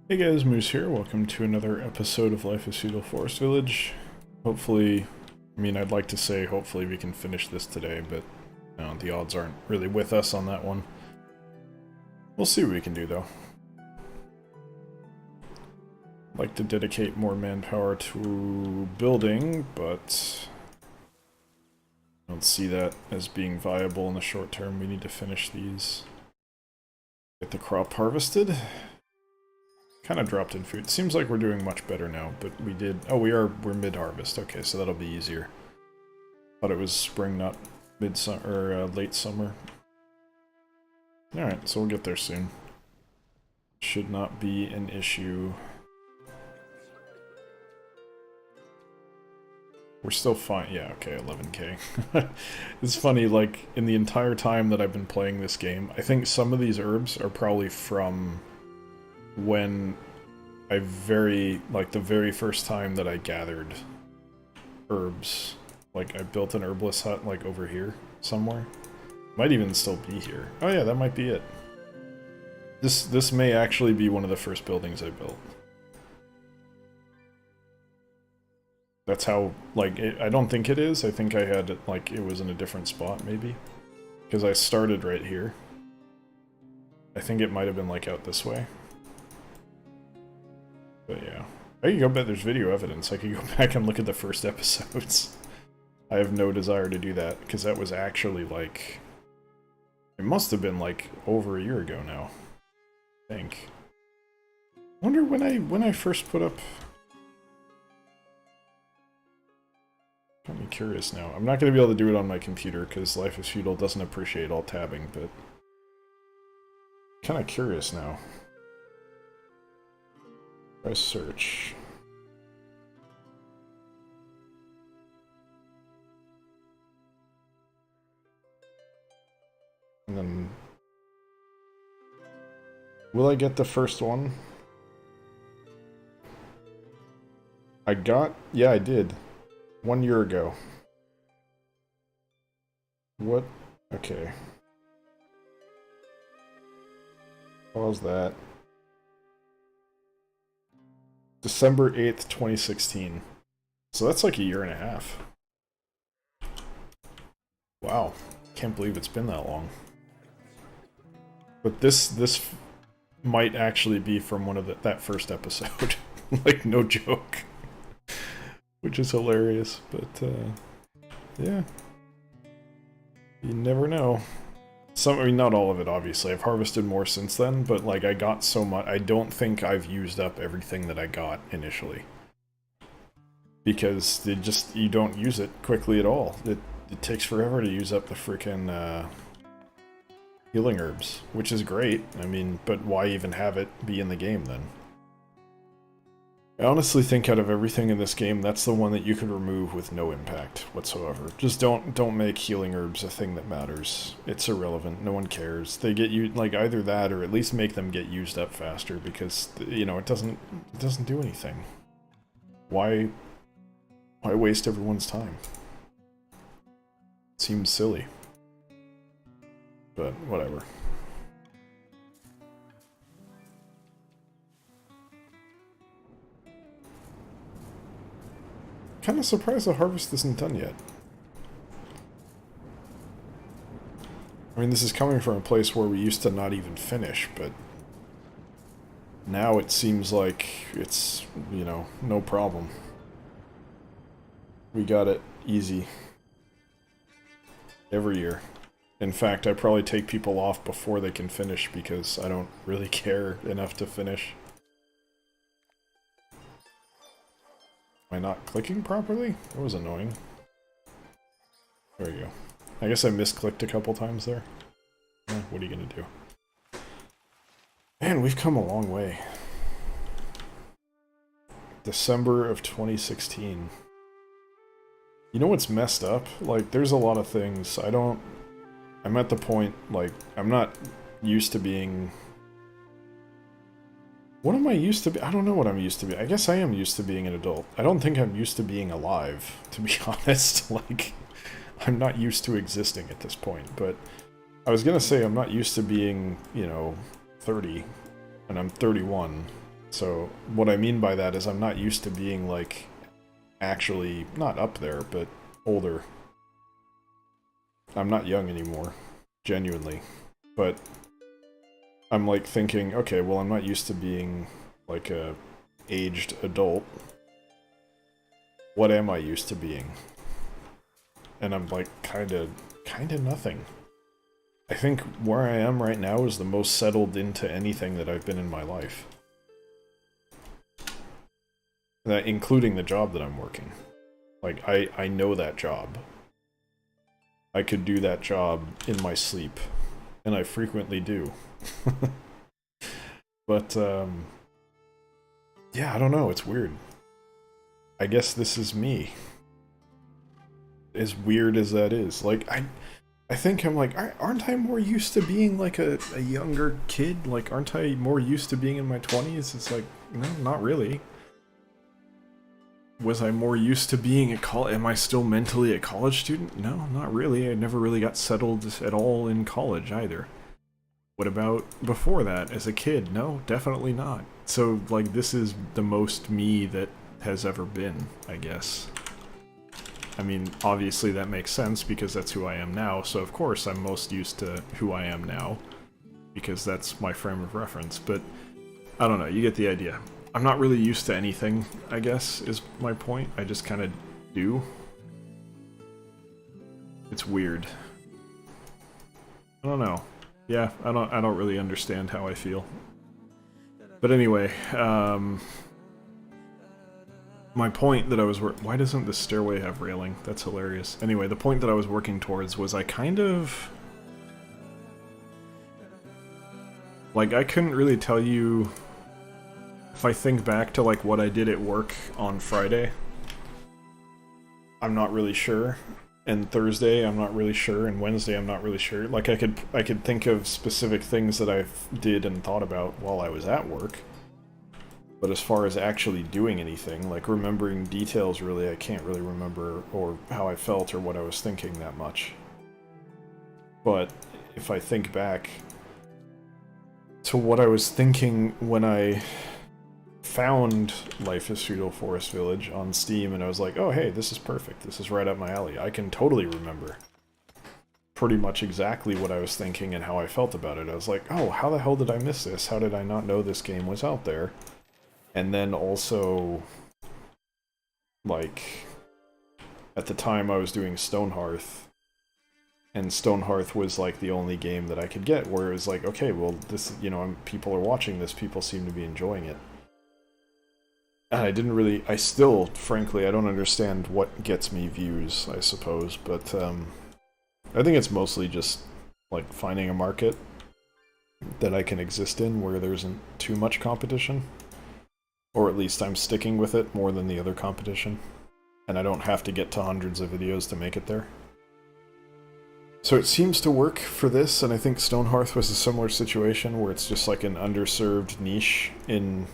Hey guys, Moose here. Welcome to another episode of Life is Feudal Forest Village. Hopefully, I'd like to say hopefully we can finish this today, but no, the odds aren't really with us on that one. We'll see what we can do though. I'd like to dedicate more manpower to building, but I don't see that as being viable in the short term. We need to finish these. Get the crop harvested. Kind of dropped in food. Seems like we're doing much better now, but we did... Oh, we're mid-harvest. Okay, so that'll be easier. Thought it was spring, not mid-summer, or late summer. Alright, so we'll get there soon. Should not be an issue. We're still fine. Yeah, okay, 11k. It's funny, like, in the entire time that I've been playing this game, I think some of these herbs are probably from when the very first time that I gathered herbs. Like, I built an herbalist hut, like, over here somewhere. Might even still be here. Oh yeah, that might be it. This may actually be one of the first buildings I built. That's how, like, I don't think it is. I think I had it, like, it was in a different spot, maybe. Because I started right here. I think it might have been, like, out this way. But yeah. I could go back, there's video evidence. I could go back and look at the first episodes. I have no desire to do that, because that was actually, like... It must have been, like, over a year ago now. I think. I wonder when I first put up... Got me curious now. I'm not going to be able to do it on my computer, because Life is Feudal doesn't appreciate alt tabbing, but... Kind of curious now. Try search. And then... Will I get the first one? I got... Yeah, I did. 1 year ago. What? Okay. Pause that. December 8th, 2016. So that's like a year and a half. Wow. Can't believe it's been that long. But this might actually be from one of that first episode. Like, no joke. Which is hilarious, but, yeah. You never know. I mean, not all of it, obviously. I've harvested more since then, but, like, I got so much... I don't think I've used up everything that I got initially. Because you don't use it quickly at all. It takes forever to use up the frickin', healing herbs, which is great. I mean, but why even have it be in the game, then? I honestly think out of everything in this game, that's the one that you could remove with no impact whatsoever. Just don't make healing herbs a thing that matters. It's irrelevant. No one cares. They get you like either that or at least make them get used up faster because you know it doesn't do anything. Why waste everyone's time? It seems silly. But whatever. Kind of surprised the harvest isn't done yet. I mean, this is coming from a place where we used to not even finish, but now it seems like it's, you know, no problem. We got it easy. Every year. In fact, I probably take people off before they can finish because I don't really care enough to finish. Am I not clicking properly? That was annoying. There we go. I guess I misclicked a couple times there. What are you gonna do? Man, we've come a long way. December of 2016. You know what's messed up? Like, there's a lot of things. I'm at the point, like, I'm not used to being... What am I used to be? I don't know what I'm used to be. I guess I am used to being an adult. I don't think I'm used to being alive, to be honest. Like, I'm not used to existing at this point, but I was gonna say I'm not used to being, you know, 30, and I'm 31. So what I mean by that is I'm not used to being like actually not up there, but older. I'm not young anymore, genuinely. But I'm like thinking, okay, well I'm not used to being like a aged adult. What am I used to being? And I'm like kinda nothing. I think where I am right now is the most settled into anything that I've been in my life. That, including the job that I'm working. Like, I know that job. I could do that job in my sleep. And I frequently do. But, yeah, I don't know, it's weird. I guess this is me. As weird as that is. Like, I think I'm like, aren't I more used to being like a younger kid? Like, aren't I more used to being in my 20s? It's like, no, not really. Was I more used to being a college? Am I still mentally a college student? No, not really. I never really got settled at all in college either. What about before that, as a kid? No, definitely not. So, like, this is the most me that has ever been, I guess. I mean, obviously that makes sense because that's who I am now, so of course I'm most used to who I am now, because that's my frame of reference, but I don't know, you get the idea. I'm not really used to anything, I guess, is my point. I just kind of do. It's weird. I don't know. Yeah, I don't really understand how I feel. But anyway, my point that I was why doesn't the stairway have railing? That's hilarious. Anyway, the point that I was working towards was I kind of... like, I couldn't really tell you... if I think back to, like, what I did at work on Friday, I'm not really sure. And Thursday, I'm not really sure. And Wednesday, I'm not really sure. Like, I could think of specific things that I did and thought about while I was at work. But as far as actually doing anything, like remembering details, really, I can't really remember or how I felt or what I was thinking that much. But if I think back to what I was thinking when I found Life is Feudal Forest Village on Steam, and I was like, oh hey, this is perfect, this is right up my alley. I can totally remember pretty much exactly what I was thinking and how I felt about it. I was like, oh, how the hell did I miss this? How did I not know this game was out there? And then also, like, at the time I was doing Stonehearth, and Stonehearth was like the only game that I could get where it was like, okay, well, this, you know, people are watching this, people seem to be enjoying it. And I didn't really, I still, frankly, I don't understand what gets me views, I suppose, but I think it's mostly just, like, finding a market that I can exist in where there isn't too much competition. Or at least I'm sticking with it more than the other competition. And I don't have to get to hundreds of videos to make it there. So it seems to work for this, and I think Stonehearth was a similar situation where it's just like an underserved niche in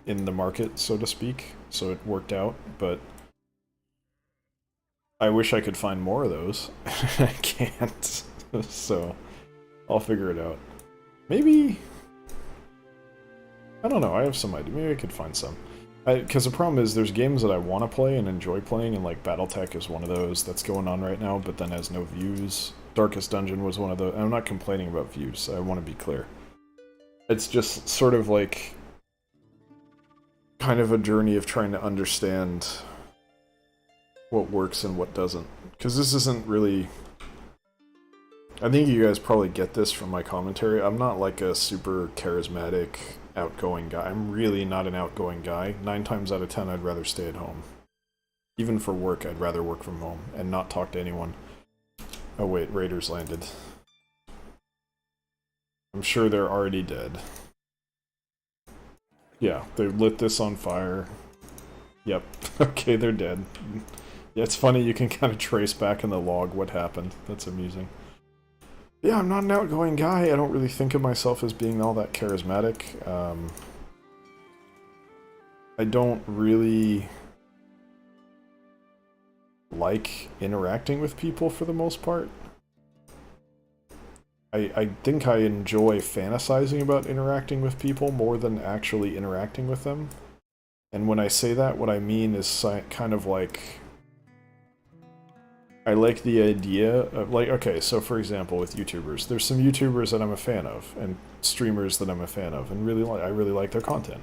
the market, so to speak. So it worked out, but I wish I could find more of those. I can't. So I'll figure it out. Maybe... I don't know, I have some idea. Maybe I could find some. Because the problem is, there's games that I want to play and enjoy playing, and like Battletech is one of those that's going on right now, but then has no views. Darkest Dungeon was one of those. I'm not complaining about views, I want to be clear. It's just sort of like... kind of a journey of trying to understand what works and what doesn't. Because this isn't really... I think you guys probably get this from my commentary. I'm not like a super charismatic, outgoing guy. I'm really not an outgoing guy. 9 times out of 10, I'd rather stay at home. Even for work, I'd rather work from home and not talk to anyone. Oh wait, raiders landed. I'm sure they're already dead. Yeah, they lit this on fire. Yep. Okay, they're dead. Yeah, it's funny, you can kind of trace back in the log what happened. That's amusing. Yeah, I'm not an outgoing guy. I don't really think of myself as being all that charismatic. I don't really like interacting with people for the most part. I think I enjoy fantasizing about interacting with people more than actually interacting with them. And when I say that, what I mean is kind of like, I like the idea of, like, okay, so for example, with YouTubers, there's some YouTubers that I'm a fan of, and streamers that I'm a fan of, and I really like their content.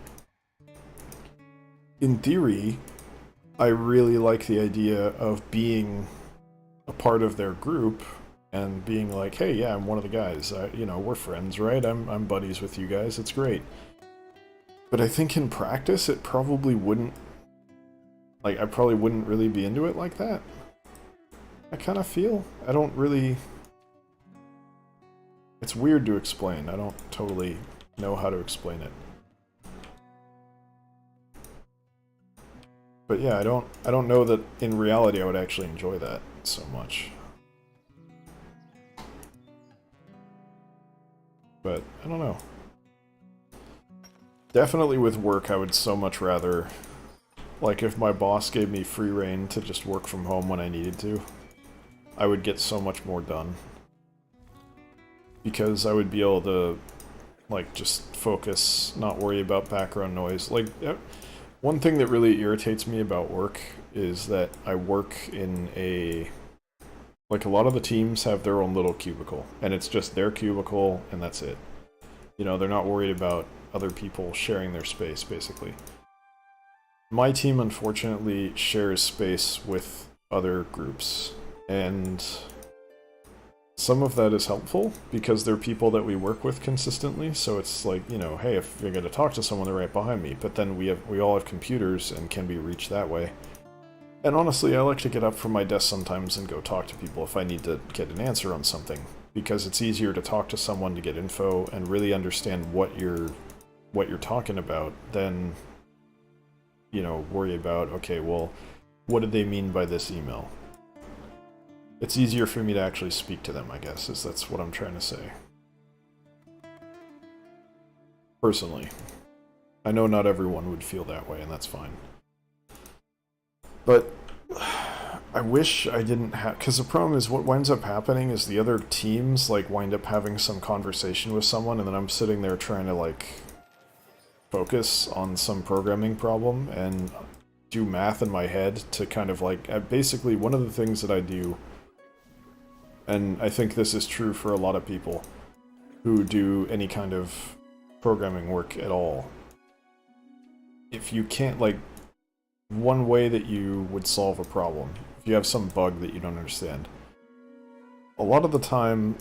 In theory, I really like the idea of being a part of their group and being like, hey, yeah, I'm one of the guys. You know, we're friends, right? I'm buddies with you guys. It's great. But I think in practice, it probably wouldn't... Like, I probably wouldn't really be into it like that. I kind of feel. I don't really... It's weird to explain. I don't totally know how to explain it. But yeah, I don't know that in reality I would actually enjoy that so much. But I don't know. Definitely with work, I would so much rather, like, if my boss gave me free reign to just work from home when I needed to, I would get so much more done. Because I would be able to, like, just focus, not worry about background noise. Like, one thing that really irritates me about work is that I work in a... Like, a lot of the teams have their own little cubicle, and it's just their cubicle, and that's it. You know, they're not worried about other people sharing their space, basically. My team, unfortunately, shares space with other groups, and some of that is helpful, because they're people that we work with consistently, so it's like, you know, hey, if you're going to talk to someone, they're right behind me, but then we all have computers and can be reached that way. And honestly, I like to get up from my desk sometimes and go talk to people if I need to get an answer on something, because it's easier to talk to someone to get info and really understand what you're talking about than, you know, worry about, okay, well, what did they mean by this email? It's easier for me to actually speak to them, I guess, that's what I'm trying to say. Personally. I know not everyone would feel that way, and that's fine. But I wish I didn't have... Because the problem is what winds up happening is the other teams, like, wind up having some conversation with someone, and then I'm sitting there trying to, like, focus on some programming problem and do math in my head to kind of, like... Basically, one of the things that I do, and I think this is true for a lot of people who do any kind of programming work at all, if you can't, like... One way that you would solve a problem, if you have some bug that you don't understand, a lot of the time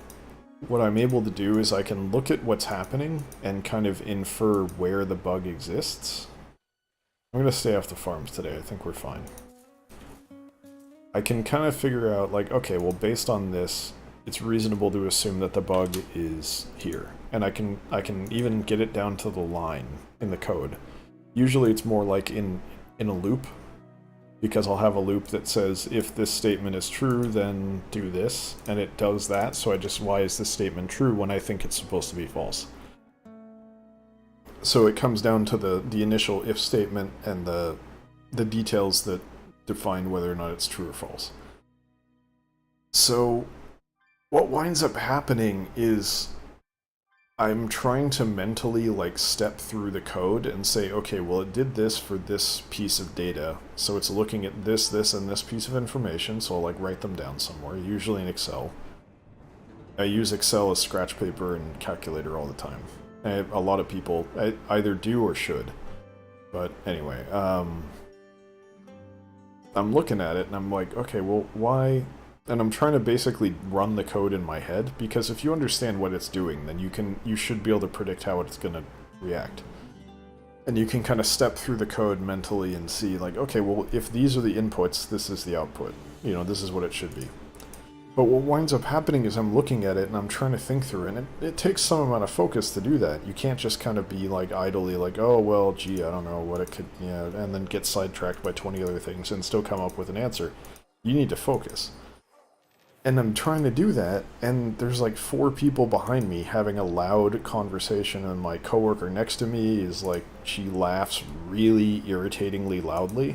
what I'm able to do is I can look at what's happening and kind of infer where the bug exists. I'm going to stay off the farms today, I think we're fine. I can kind of figure out, like, okay, well, based on this, it's reasonable to assume that the bug is here. And I can even get it down to the line in the code. Usually it's more like in a loop, because I'll have a loop that says, if this statement is true, then do this, and it does that, so why is this statement true when I think it's supposed to be false? So it comes down to the initial if statement and the details that define whether or not it's true or false. So what winds up happening is I'm trying to mentally, like, step through the code and say, okay, well, it did this for this piece of data, so it's looking at this, this, and this piece of information, so I'll, like, write them down somewhere, usually in Excel. I use Excel as scratch paper and calculator all the time. A lot of people either do or should. But anyway, I'm looking at it and I'm like, okay, well, why... And I'm trying to basically run the code in my head, because if you understand what it's doing, then you should be able to predict how it's going to react. And you can kind of step through the code mentally and see, like, okay, well, if these are the inputs, this is the output. You know, this is what it should be. But what winds up happening is I'm looking at it and I'm trying to think through it, and it takes some amount of focus to do that. You can't just kind of be, like, idly like, oh, well, gee, I don't know what it could, yeah, and then get sidetracked by 20 other things and still come up with an answer. You need to focus. And I'm trying to do that, and there's like 4 people behind me having a loud conversation, and my coworker next to me is like, she laughs really irritatingly loudly,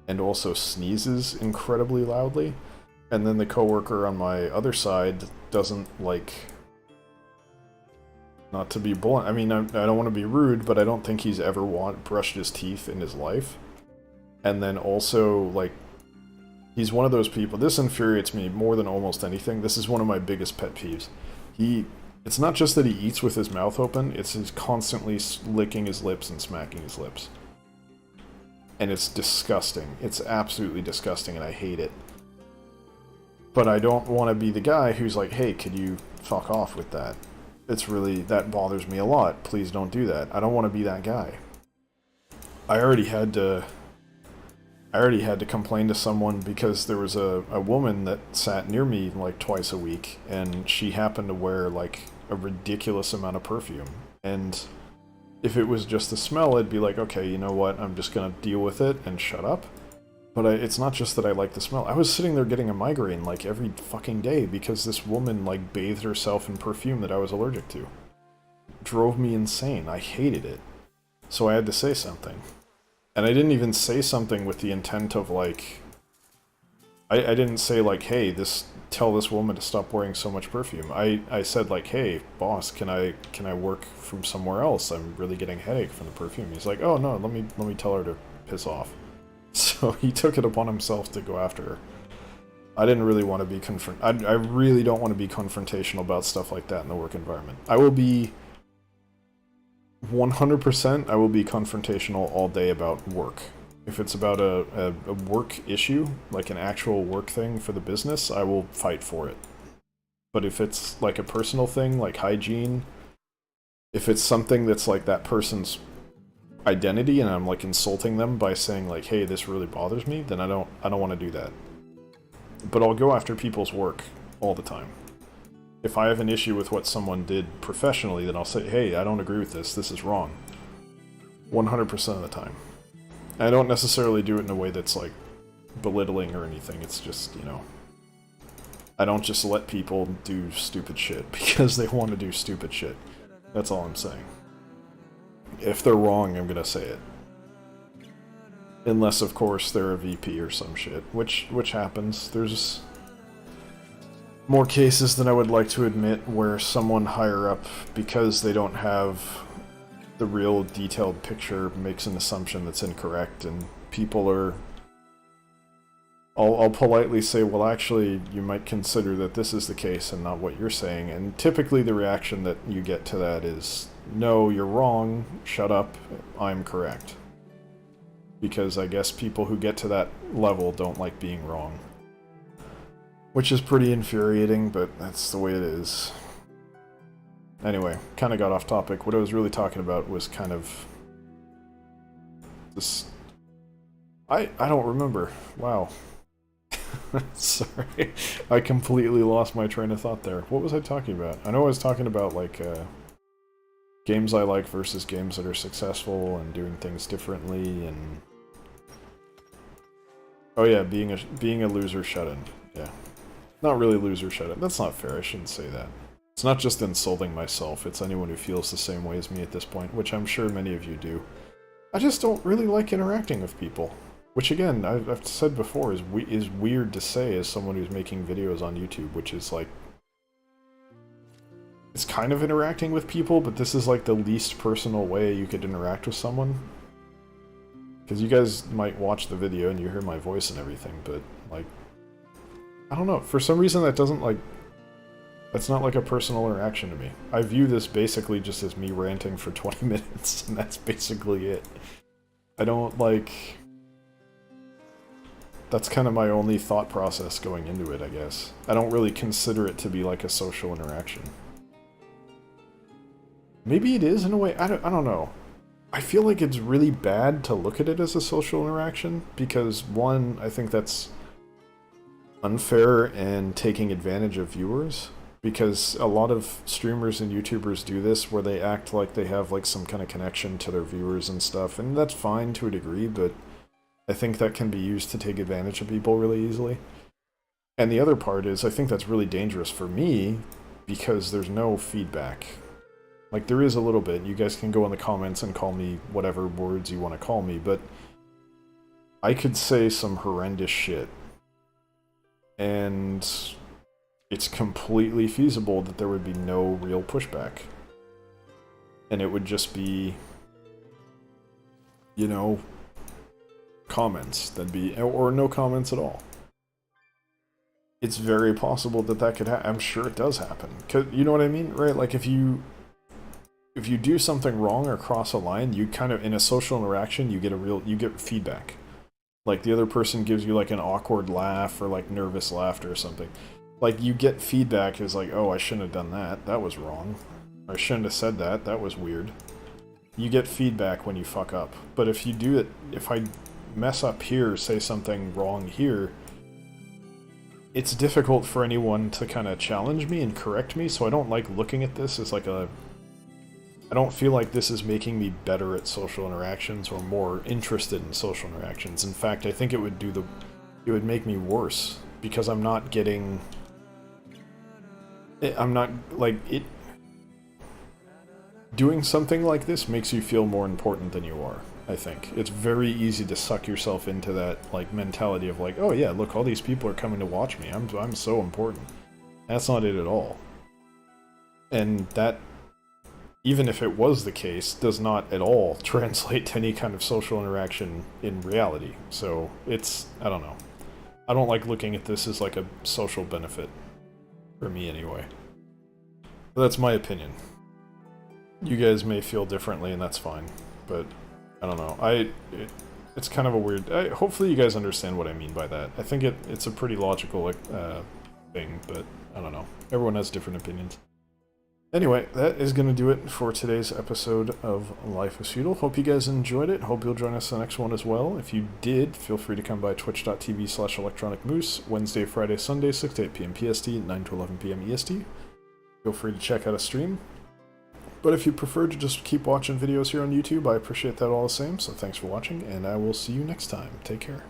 and also sneezes incredibly loudly. And then the coworker on my other side doesn't, like, Not to be blunt. I mean, I don't want to be rude, but I don't think he's ever brushed his teeth in his life. And then also, like, he's one of those people. This infuriates me more than almost anything. This is one of my biggest pet peeves. It's not just that he eats with his mouth open, it's he's constantly licking his lips and smacking his lips. And it's disgusting. It's absolutely disgusting, and I hate it. But I don't want to be the guy who's like, hey, could you fuck off with that? That bothers me a lot. Please don't do that. I don't want to be that guy. I already had to complain to someone because there was a woman that sat near me like twice a week, and she happened to wear like a ridiculous amount of perfume. And if it was just the smell, I'd be like, okay, you know what, I'm just gonna deal with it and shut up. But it's not just that I like the smell. I was sitting there getting a migraine like every fucking day because this woman like bathed herself in perfume that I was allergic to. It drove me insane. I hated it. So I had to say something. And I didn't even say something with the intent of like... I didn't say like, hey, tell this woman to stop wearing so much perfume. I said like, hey, boss, can I work from somewhere else? I'm really getting a headache from the perfume. He's like, oh no, let me tell her to piss off. So he took it upon himself to go after her. I didn't really want to be I really don't want to be confrontational about stuff like that in the work environment. I will be 100%, I will be confrontational all day about work. If it's about a work issue, like an actual work thing for the business, I will fight for it. But if it's like a personal thing, like hygiene, if it's something that's like that person's identity and I'm like insulting them by saying like, hey, this really bothers me, then I don't want to do that. But I'll go after people's work all the time. If I have an issue with what someone did professionally, then I'll say, hey, I don't agree with this, this is wrong. 100% of the time. I don't necessarily do it in a way that's like belittling or anything, it's just, you know, I don't just let people do stupid shit because they want to do stupid shit. That's all I'm saying. If they're wrong, I'm gonna say it. Unless, of course, they're a VP or some shit, which happens. There's more cases than I would like to admit where someone higher up, because they don't have the real detailed picture, makes an assumption that's incorrect, and people are... I'll politely say, well, actually, you might consider that this is the case and not what you're saying, and typically the reaction that you get to that is, no, you're wrong, shut up, I'm correct. Because I guess people who get to that level don't like being wrong. Which is pretty infuriating, but that's the way it is. Anyway, kind of got off topic. What I was really talking about was kind of... this... I don't remember. Wow. Sorry. I completely lost my train of thought there. What was I talking about? I know I was talking about, like, games I like versus games that are successful and doing things differently, and... oh yeah, being a loser shut-in. Yeah. Not really loser shut-in. That's not fair, I shouldn't say that. It's not just insulting myself, it's anyone who feels the same way as me at this point, which I'm sure many of you do. I just don't really like interacting with people. Which again, I've said before, is weird to say as someone who's making videos on YouTube, which is like... it's kind of interacting with people, but this is like the least personal way you could interact with someone. Because you guys might watch the video and you hear my voice and everything, but like... I don't know, for some reason that doesn't like... that's not like a personal interaction to me. I view this basically just as me ranting for 20 minutes, and that's basically it. I don't like... that's kind of my only thought process going into it, I guess. I don't really consider it to be like a social interaction. Maybe it is in a way, I don't know. I feel like it's really bad to look at it as a social interaction, because one, I think that's unfair and taking advantage of viewers, because a lot of streamers and YouTubers do this where they act like they have like some kind of connection to their viewers and stuff, and that's fine to a degree, but I think that can be used to take advantage of people really easily. And the other part is, I think that's really dangerous for me, because there's no feedback. Like, there is a little bit. You guys can go in the comments and call me whatever words you want to call me, but I could say some horrendous shit. And it's completely feasible that there would be no real pushback. and it would just be, you know, comments. That'd be, or no comments at all. It's very possible that that could happen. I'm sure it does happen. 'Cause, you know what I mean, right? Like if you do something wrong or cross a line, you kind of, in a social interaction, you get feedback. Like the other person gives you like an awkward laugh or like nervous laughter or something. Like you get feedback is like, oh, I shouldn't have done that. That was wrong. Or I shouldn't have said that. That was weird. You get feedback when you fuck up. But if you do it, if I mess up here, say something wrong here, it's difficult for anyone to kind of challenge me and correct me, so I don't like looking at this as like a... I don't feel like this is making me better at social interactions or more interested in social interactions. In fact, I think it would make me worse, because I'm not getting... I'm not, like, it... Doing something like this makes you feel more important than you are, I think. It's very easy to suck yourself into that, like, mentality of like, oh yeah, look, all these people are coming to watch me. I'm so important. That's not it at all. And that, even if it was the case, does not at all translate to any kind of social interaction in reality. So it's, I don't know. I don't like looking at this as like a social benefit. For me, anyway. But that's my opinion. You guys may feel differently, and that's fine. But, I don't know. It's kind of a weird... hopefully you guys understand what I mean by that. I think it's a pretty logical thing, but I don't know. Everyone has different opinions. Anyway, that is going to do it for today's episode of Life is Feudal. Hope you guys enjoyed it. Hope you'll join us in the next one as well. If you did, feel free to come by twitch.tv/electronicmoose, Wednesday, Friday, Sunday, 6 to 8 p.m. PST, 9 to 11 p.m. EST. Feel free to check out a stream. But if you prefer to just keep watching videos here on YouTube, I appreciate that all the same, so thanks for watching, and I will see you next time. Take care.